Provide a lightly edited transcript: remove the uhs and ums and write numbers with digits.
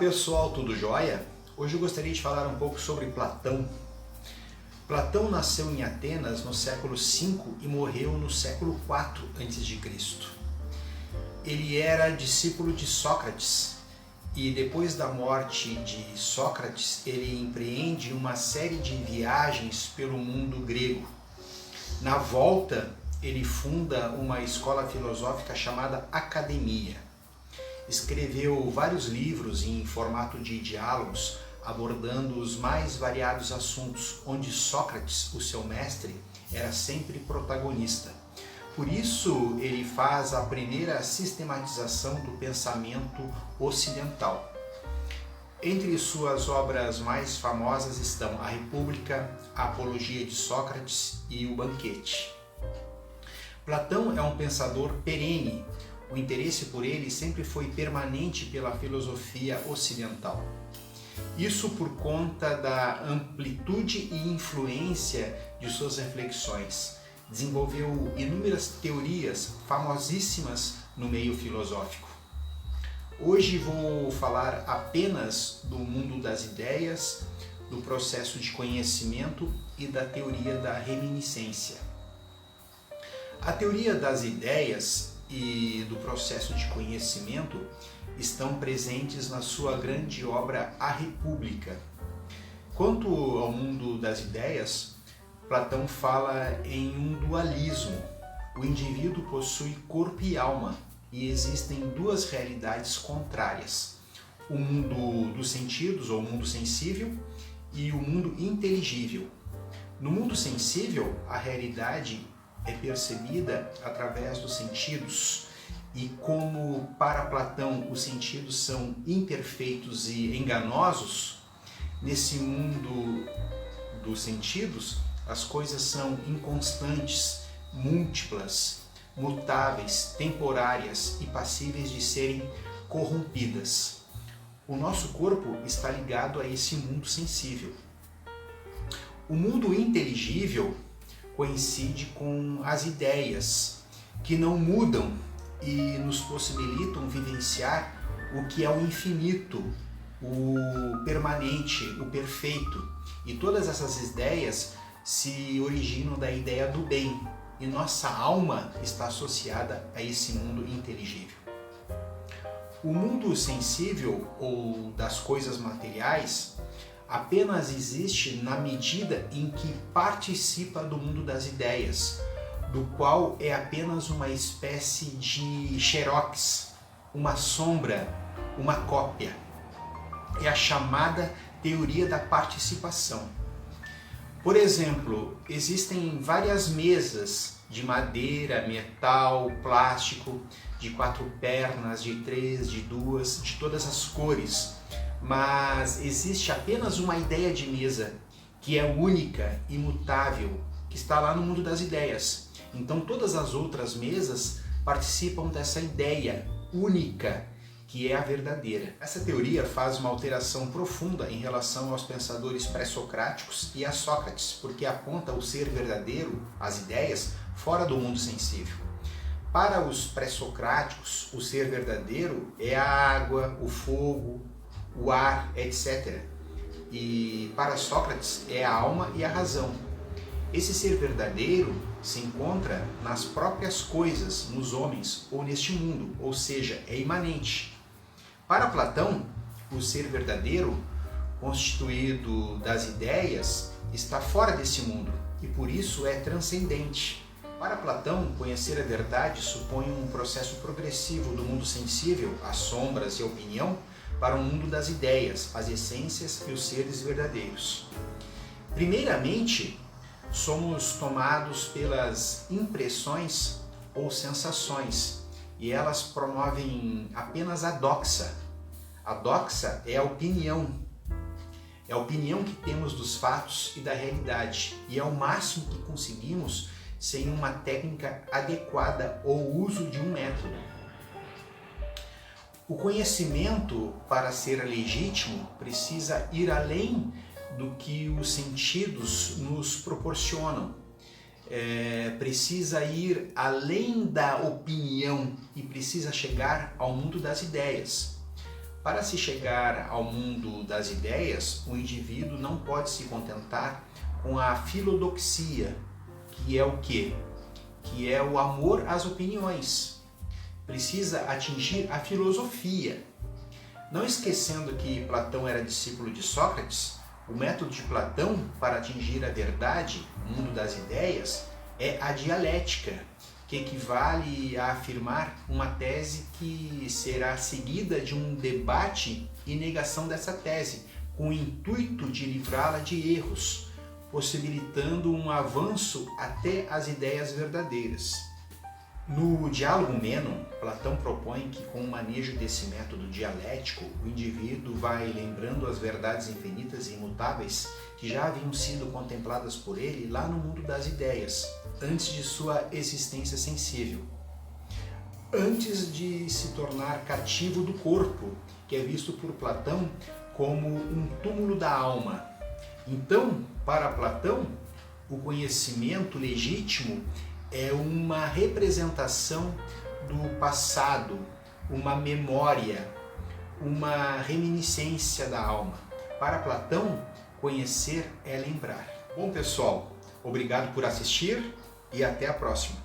pessoal, tudo jóia? Hoje eu gostaria de falar um pouco sobre Platão. Platão nasceu em Atenas no século V e morreu no século IV a.C. Ele era discípulo de Sócrates e depois da morte de Sócrates ele empreende uma série de viagens pelo mundo grego. Na volta ele funda uma escola filosófica chamada Academia. Escreveu vários livros em formato de diálogos, abordando os mais variados assuntos, onde Sócrates, o seu mestre, era sempre protagonista. Por isso, ele faz a primeira sistematização do pensamento ocidental. Entre suas obras mais famosas estão A República, a Apologia de Sócrates e O Banquete. Platão é um pensador perene. O interesse por ele sempre foi permanente pela filosofia ocidental. Isso por conta da amplitude e influência de suas reflexões. Desenvolveu inúmeras teorias famosíssimas no meio filosófico. Hoje vou falar apenas do mundo das ideias, do processo de conhecimento e da teoria da reminiscência. A teoria das ideias e do processo de conhecimento estão presentes na sua grande obra A República. Quanto ao mundo das ideias, Platão fala em um dualismo. O indivíduo possui corpo e alma e existem duas realidades contrárias: o mundo dos sentidos, ou mundo sensível, e o mundo inteligível. No mundo sensível, a realidade é percebida através dos sentidos, e como para Platão os sentidos são imperfeitos e enganosos, nesse mundo dos sentidos as coisas são inconstantes, múltiplas, mutáveis, temporárias e passíveis de serem corrompidas. O nosso corpo está ligado a esse mundo sensível. O mundo inteligível coincide com as ideias, que não mudam e nos possibilitam vivenciar o que é o infinito, o permanente, o perfeito. E todas essas ideias se originam da ideia do bem, e nossa alma está associada a esse mundo inteligível. O mundo sensível, ou das coisas materiais, apenas existe na medida em que participa do mundo das ideias, do qual é apenas uma espécie de xerox, uma sombra, uma cópia. É a chamada teoria da participação. Por exemplo, existem várias mesas de madeira, metal, plástico, de 4 pernas, de 3, de 2, de todas as cores, mas existe apenas uma ideia de mesa, que é única, imutável, que está lá no mundo das ideias. Então todas as outras mesas participam dessa ideia única, que é a verdadeira. Essa teoria faz uma alteração profunda em relação aos pensadores pré-socráticos e a Sócrates, porque aponta o ser verdadeiro, as ideias, fora do mundo sensível. Para os pré-socráticos, o ser verdadeiro é a água, o fogo, o ar, etc. E para Sócrates é a alma e a razão. Esse ser verdadeiro se encontra nas próprias coisas, nos homens ou neste mundo, ou seja, é imanente. Para Platão, o ser verdadeiro, constituído das ideias, está fora desse mundo e por isso é transcendente. Para Platão, conhecer a verdade supõe um processo progressivo do mundo sensível, as sombras e a opinião, para o mundo das ideias, as essências e os seres verdadeiros. Primeiramente, somos tomados pelas impressões ou sensações e elas promovem apenas a doxa. A doxa é a opinião. É a opinião que temos dos fatos e da realidade e é o máximo que conseguimos sem uma técnica adequada ou uso de um método. O conhecimento, para ser legítimo, precisa ir além do que os sentidos nos proporcionam. Precisa ir além da opinião e precisa chegar ao mundo das ideias. Para se chegar ao mundo das ideias, o indivíduo não pode se contentar com a filodoxia, que é o quê? Que é o amor às opiniões. Precisa atingir a filosofia. Não esquecendo que Platão era discípulo de Sócrates, o método de Platão para atingir a verdade, o mundo das ideias, é a dialética, que equivale a afirmar uma tese que será seguida de um debate e negação dessa tese, com o intuito de livrá-la de erros, possibilitando um avanço até as ideias verdadeiras. No Diálogo Meno, Platão propõe que com o manejo desse método dialético, o indivíduo vai lembrando as verdades infinitas e imutáveis que já haviam sido contempladas por ele lá no mundo das ideias, antes de sua existência sensível. Antes de se tornar cativo do corpo, que é visto por Platão como um túmulo da alma. Então, para Platão, o conhecimento legítimo é uma representação do passado, uma memória, uma reminiscência da alma. Para Platão, conhecer é lembrar. Bom, pessoal, obrigado por assistir e até a próxima.